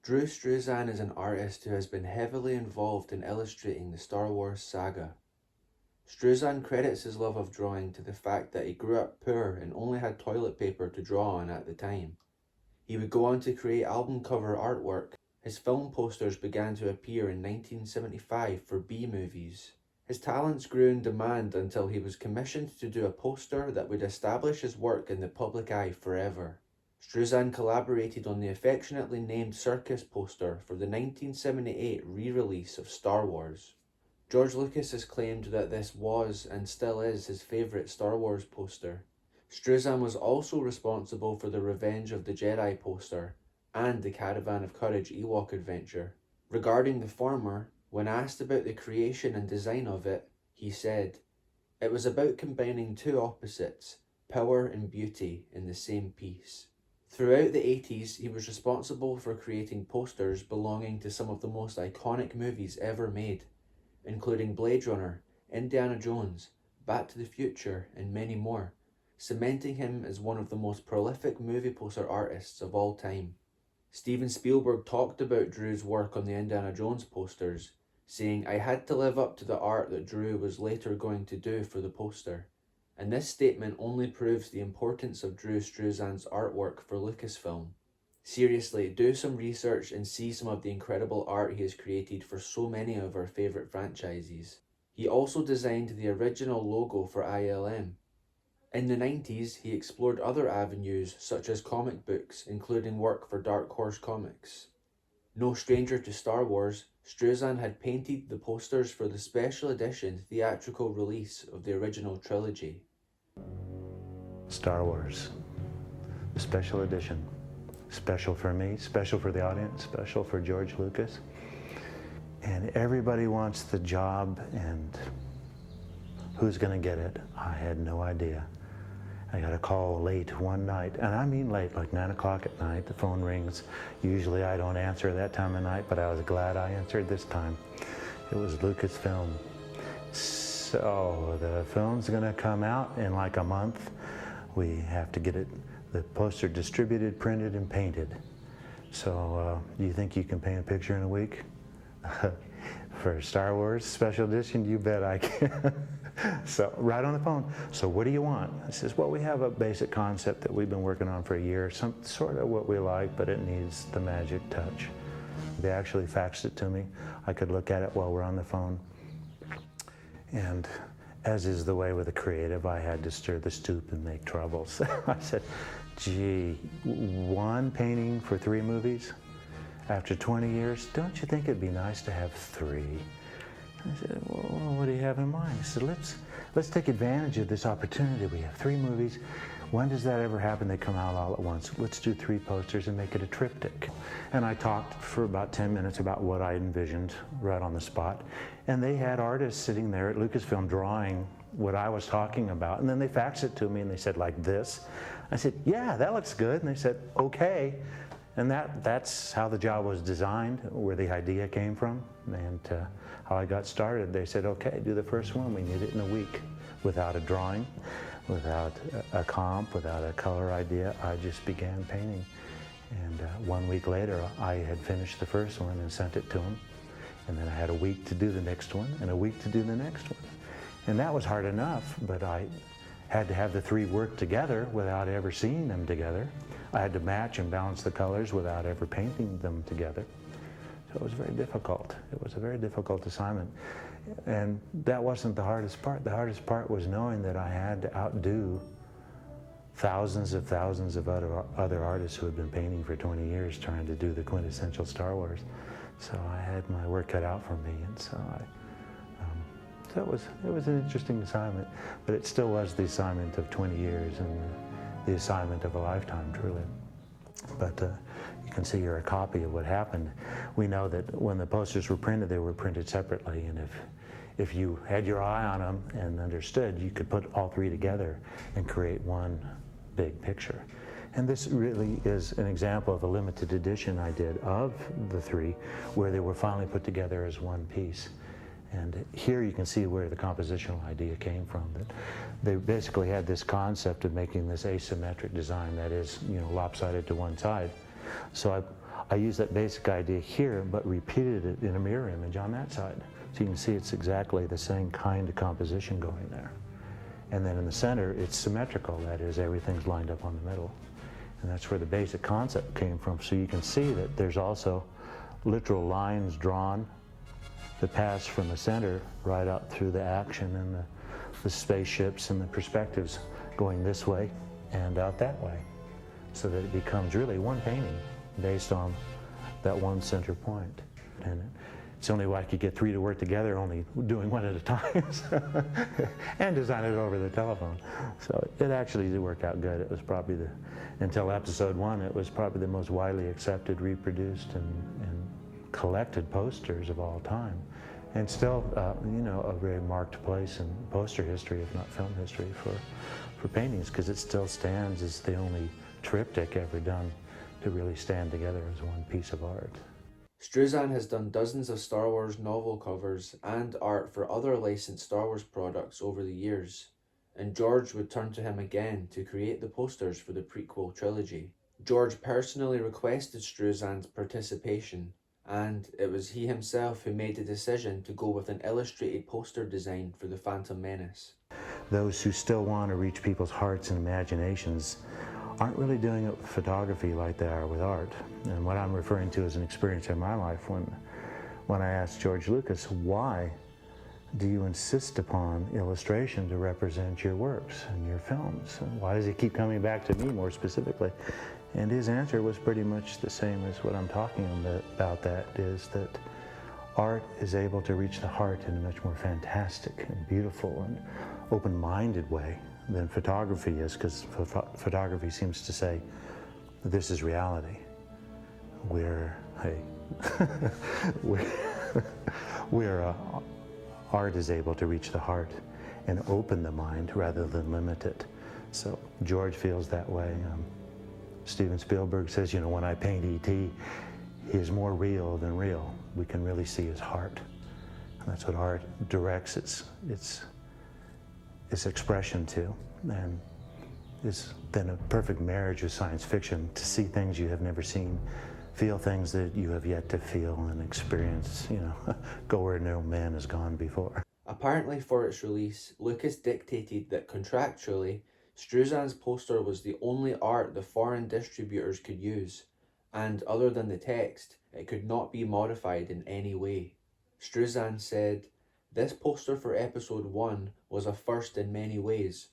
Drew Struzan is an artist who has been heavily involved in illustrating the Star Wars saga. Struzan credits his love of drawing to the fact that he grew up poor and only had toilet paper to draw on at the time. He would go on to create album cover artwork. His film posters began to appear in 1975 for B-movies. His talents grew in demand until he was commissioned to do a poster that would establish his work in the public eye forever. Struzan collaborated on the affectionately named circus poster for the 1978 re-release of Star Wars. George Lucas has claimed that this was and still is his favourite Star Wars poster. Struzan was also responsible for the Revenge of the Jedi poster and the Caravan of Courage Ewok adventure. Regarding the former, when asked about the creation and design of it, he said, "It was about combining two opposites, power and beauty, in the same piece." Throughout the 80s, he was responsible for creating posters belonging to some of the most iconic movies ever made, including Blade Runner, Indiana Jones, Back to the Future, and many more, cementing him as one of the most prolific movie poster artists of all time. Steven Spielberg talked about Drew's work on the Indiana Jones posters, saying, "I had to live up to the art that Drew was later going to do for the poster." And this statement only proves the importance of Drew Struzan's artwork for Lucasfilm. Seriously, do some research and see some of the incredible art he has created for so many of our favourite franchises. He also designed the original logo for ILM. In the 90s, he explored other avenues such as comic books, including work for Dark Horse Comics. No stranger to Star Wars, Struzan had painted the posters for the special edition theatrical release of the original trilogy. Star Wars, the special edition. Special for me, special for the audience, special for George Lucas. And everybody wants the job, and who's going to get it? I had no idea. I got a call late one night, and I mean late, like 9 o'clock at night. The phone rings. Usually I don't answer that time of night, but I was glad I answered this time. It was Lucasfilm. So the film's going to come out in like a month. We have to get the poster distributed, printed, and painted. So do you think you can paint a picture in a week? For Star Wars special edition, you bet I can. So right on the phone. So what do you want? I says, well, we have a basic concept that we've been working on for a year, some sort of what we like, but it needs the magic touch. They actually faxed it to me. I could look at it while we're on the phone. And as is the way with a creative, I had to stir the stoop and make troubles. I said, gee, one painting for 3 movies? After 20 years, don't you think it'd be nice to have 3? I said, well, what do you have in mind? He said, let's take advantage of this opportunity. We have 3 movies. When does that ever happen? They come out all at once. Let's do 3 posters and make it a triptych. And I talked for about 10 minutes about what I envisioned right on the spot. And they had artists sitting there at Lucasfilm drawing what I was talking about. And then they faxed it to me and they said, like this. I said, yeah, that looks good. And they said, okay. And that's how the job was designed, where the idea came from, and how I got started. They said, okay, do the first one. We need it in a week. Without a drawing, without a comp, without a color idea, I just began painting. And 1 week later, I had finished the first one and sent it to them. And then I had a week to do the next one, and a week to do the next one. And that was hard enough, but I had to have the 3 work together without ever seeing them together. I had to match and balance the colors without ever painting them together. So it was very difficult. It was a very difficult assignment. And that wasn't the hardest part. The hardest part was knowing that I had to outdo thousands of other artists who had been painting for 20 years trying to do the quintessential Star Wars. So I had my work cut out for me, and so it was an interesting assignment, but it still was the assignment of 20 years and the assignment of a lifetime, truly. But you can see here a copy of what happened. We know that when the posters were printed, they were printed separately, and if you had your eye on them and understood, you could put all 3 together and create one big picture. And this really is an example of a limited edition I did of the 3, where they were finally put together as one piece. And here you can see where the compositional idea came from. That they basically had this concept of making this asymmetric design that is, lopsided to one side. So I used that basic idea here, but repeated it in a mirror image on that side. So you can see it's exactly the same kind of composition going there. And then in the center, it's symmetrical. That is, everything's lined up on the middle. And that's where the basic concept came from. So you can see that there's also literal lines drawn that pass from the center right out through the action and the spaceships and the perspectives going this way and out that way, so that it becomes really one painting based on that one center point. And it's the only way I could get three to work together, only doing one at a time, and design it over the telephone. So it actually did work out good. It was probably until episode 1, it was probably the most widely accepted, reproduced, and collected posters of all time. And still, you know, a very marked place in poster history, if not film history, for paintings, because it still stands as the only triptych ever done to really stand together as one piece of art. Struzan has done dozens of Star Wars novel covers and art for other licensed Star Wars products over the years, and George would turn to him again to create the posters for the prequel trilogy. George personally requested Struzan's participation, and it was he himself who made the decision to go with an illustrated poster design for The Phantom Menace. Those who still want to reach people's hearts and imaginations aren't really doing it with photography like they are with art. And what I'm referring to is an experience in my life when I asked George Lucas, why do you insist upon illustration to represent your works and your films? And why does he keep coming back to me more specifically? And his answer was pretty much the same as what I'm talking about, that is that art is able to reach the heart in a much more fantastic and beautiful and open-minded way than photography is, because photography seems to say, this is reality. Art is able to reach the heart and open the mind rather than limit it. So George feels that way. Steven Spielberg says, you know, when I paint E.T., he is more real than real. We can really see his heart. And that's what art directs its expression to, and is then a perfect marriage with science fiction, to see things you have never seen, feel things that you have yet to feel and experience, you know, go where no man has gone before. Apparently for its release, Lucas dictated that contractually, Struzan's poster was the only art the foreign distributors could use, and other than the text, it could not be modified in any way. Struzan said, "This poster for episode 1 was a first in many ways.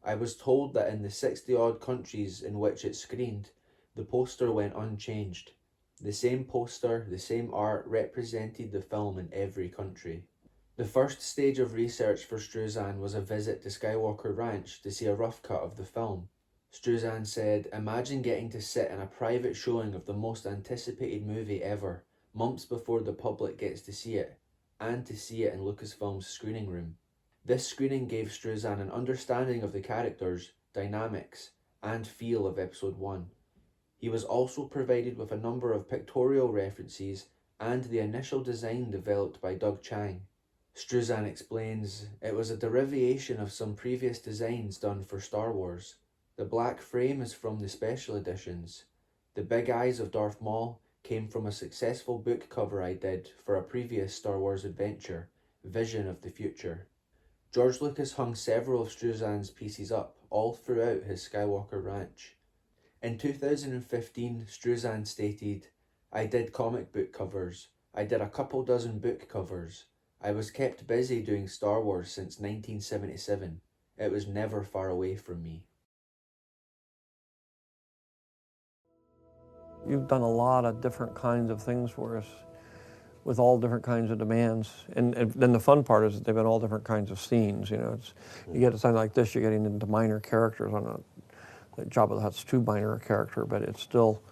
I was told that in the 60-odd countries in which it screened, the poster went unchanged. The same poster, the same art represented the film in every country." The first stage of research for Struzan was a visit to Skywalker Ranch to see a rough cut of the film. Struzan said, "Imagine getting to sit in a private showing of the most anticipated movie ever, months before the public gets to see it, and to see it in Lucasfilm's screening room." This screening gave Struzan an understanding of the characters, dynamics, and feel of episode 1. He was also provided with a number of pictorial references and the initial design developed by Doug Chiang. Struzan explains, "It was a derivation of some previous designs done for Star Wars. The black frame is from the special editions. The big eyes of Darth Maul came from a successful book cover I did for a previous Star Wars adventure, Vision of the Future." George Lucas hung several of Struzan's pieces up all throughout his Skywalker Ranch. In 2015, Struzan stated, "I did comic book covers. I did a couple dozen book covers. I was kept busy doing Star Wars since 1977. It was never far away from me." You've done a lot of different kinds of things for us with all different kinds of demands. And then the fun part is that they've been all different kinds of scenes. You know, you get a sign like this, you're getting into minor characters. Jabba the Hutt's too minor a character, but it's still...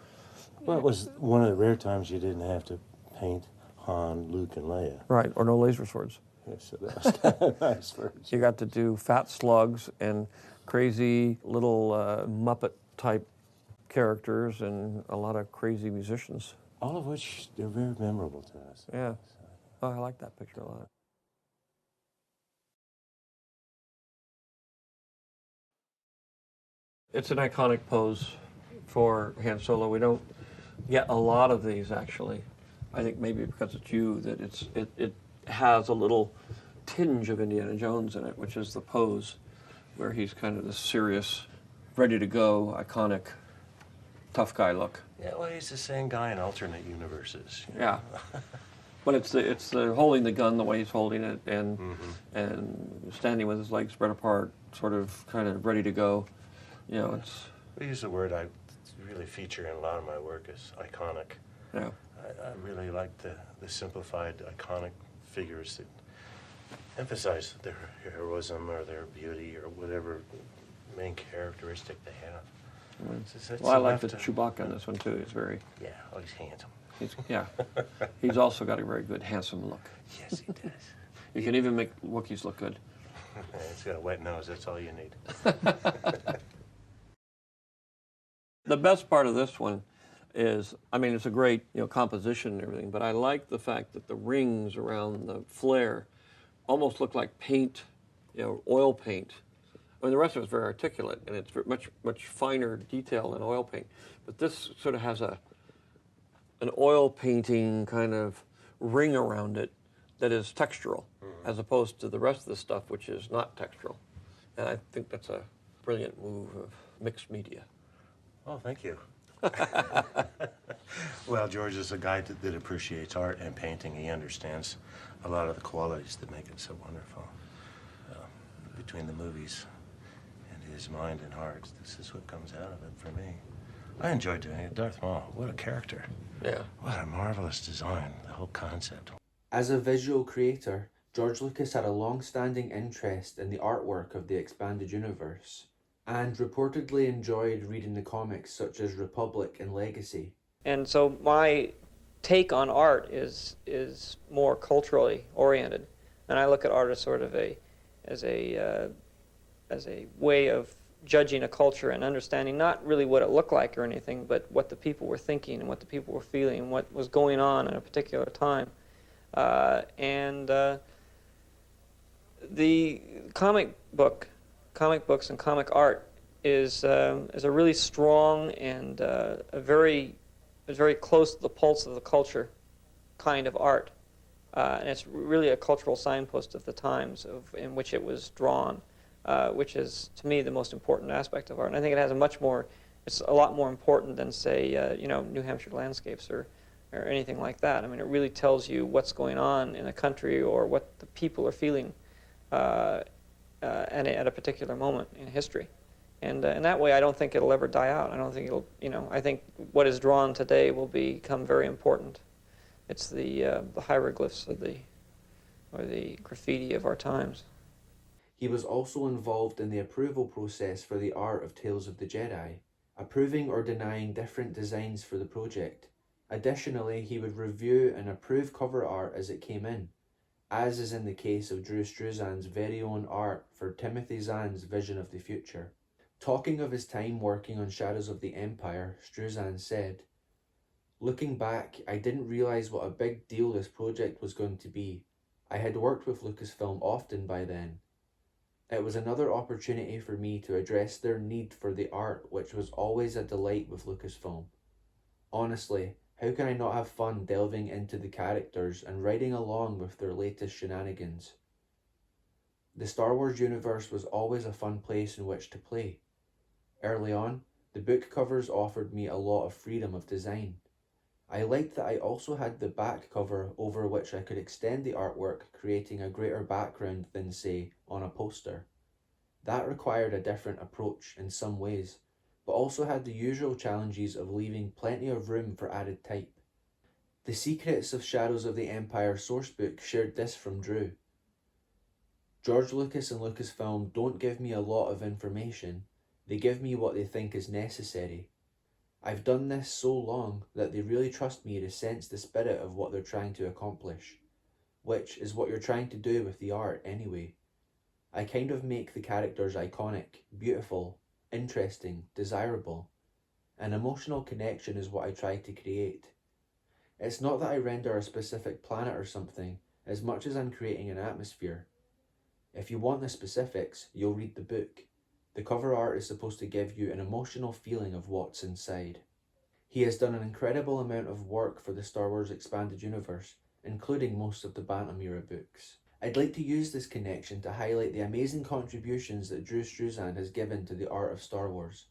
Well, it was one of the rare times you didn't have to paint Han, Luke, and Leia. Right, or no laser swords. Yeah, so that was kind of nice for us. You got to do fat slugs and crazy little Muppet-type characters and a lot of crazy musicians. All of which are very memorable to us. Yeah. Oh, I like that picture a lot. It's an iconic pose for Han Solo. We don't Yeah, a lot of these actually. I think maybe because it's you that it has a little tinge of Indiana Jones in it, which is the pose, where he's kind of this serious, ready to go, iconic, tough guy look. Yeah, well, he's the same guy in alternate universes. Yeah. But it's the holding the gun the way he's holding it, and and standing with his legs spread apart, sort of kind of ready to go. You know, it's We use the word I really feature in a lot of my work is iconic. yeah. I really like the simplified, iconic figures that emphasize their heroism or their beauty or whatever main characteristic they have. It's Well, I like enough the to- Chewbacca in this one too. He's very, Yeah, oh, he's handsome. yeah. He's also got a very good, handsome look. Yes, he does. You can even make Wookiees look good. It's got a wet nose, that's all you need. The best part of this one is, I mean, it's a great, composition and everything, but I like the fact that the rings around the flare almost look like paint, oil paint. I mean, the rest of it's very articulate, and it's much finer detail than oil paint. But this sort of has an oil painting kind of ring around it that is textural, as opposed to the rest of the stuff, which is not textural. And I think that's a brilliant move of mixed media. Oh, thank you. Well, George is a guy that appreciates art and painting. He understands a lot of the qualities that make it so wonderful. Between the movies and his mind and heart, this is what comes out of it for me. I enjoyed doing it. Darth Maul, what a character. Yeah. What a marvelous design, the whole concept. As a visual creator, George Lucas had a long-standing interest in the artwork of the expanded universe, and reportedly enjoyed reading the comics such as Republic and Legacy. And so my take on art is more culturally oriented, and I look at art as sort of as a way of judging a culture and understanding not really what it looked like or anything, but what the people were thinking and what the people were feeling and what was going on at a particular time. The comic books and comic art is a really strong and is very close to the pulse of the culture kind of art. And it's really a cultural signpost of the times in which it was drawn, which is, to me, the most important aspect of art. And I think it has it's a lot more important than, say, New Hampshire landscapes or anything like that. I mean, it really tells you what's going on in a country or what the people are feeling at a particular moment in history. And in that way, I don't think it'll ever die out. I don't think I think what is drawn today will become very important. It's the hieroglyphs or the graffiti of our times. He was also involved in the approval process for the art of Tales of the Jedi, approving or denying different designs for the project. Additionally, he would review and approve cover art as it came in, as is in the case of Drew Struzan's very own art for Timothy Zahn's Vision of the Future. Talking of his time working on Shadows of the Empire, Struzan said, "Looking back, I didn't realise what a big deal this project was going to be. I had worked with Lucasfilm often by then. It was another opportunity for me to address their need for the art, which was always a delight with Lucasfilm. Honestly, how can I not have fun delving into the characters and riding along with their latest shenanigans? The Star Wars universe was always a fun place in which to play. Early on, the book covers offered me a lot of freedom of design. I liked that I also had the back cover over which I could extend the artwork, creating a greater background than, say, on a poster. That required a different approach in some ways, but also had the usual challenges of leaving plenty of room for added type. The Secrets of Shadows of the Empire sourcebook shared this from Drew. George Lucas and Lucasfilm don't give me a lot of information, they give me what they think is necessary. I've done this so long that they really trust me to sense the spirit of what they're trying to accomplish, which is what you're trying to do with the art anyway. I kind of make the characters iconic, beautiful, interesting, desirable. An emotional connection is what I try to create. It's not that I render a specific planet or something, as much as I'm creating an atmosphere. If you want the specifics, you'll read the book. The cover art is supposed to give you an emotional feeling of what's inside." He has done an incredible amount of work for the Star Wars Expanded Universe, including most of the Bantam era books. I'd like to use this connection to highlight the amazing contributions that Drew Struzan has given to the art of Star Wars.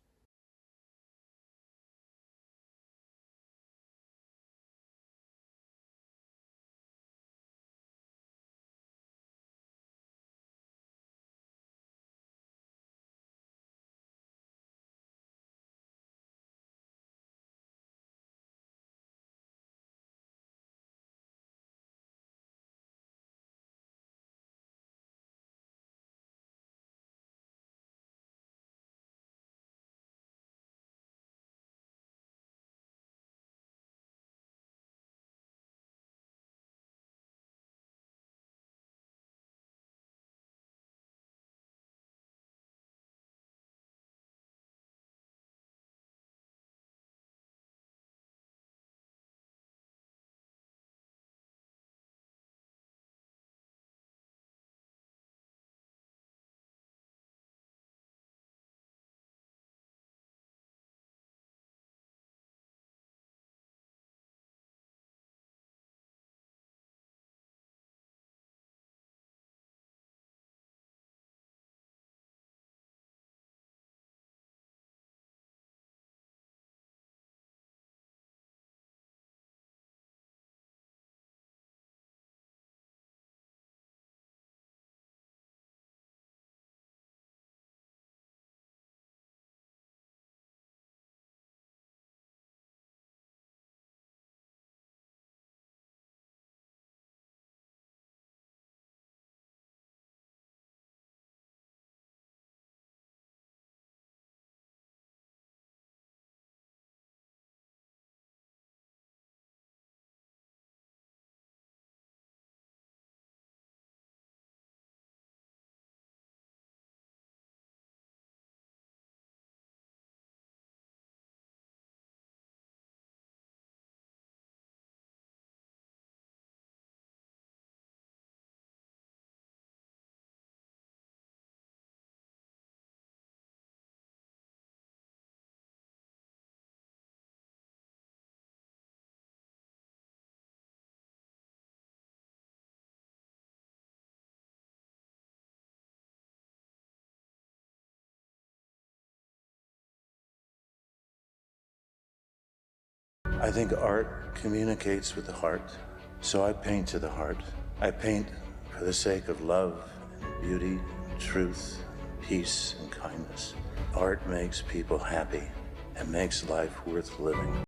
I think art communicates with the heart, so I paint to the heart. I paint for the sake of love, beauty, truth, peace, and kindness. Art makes people happy and makes life worth living.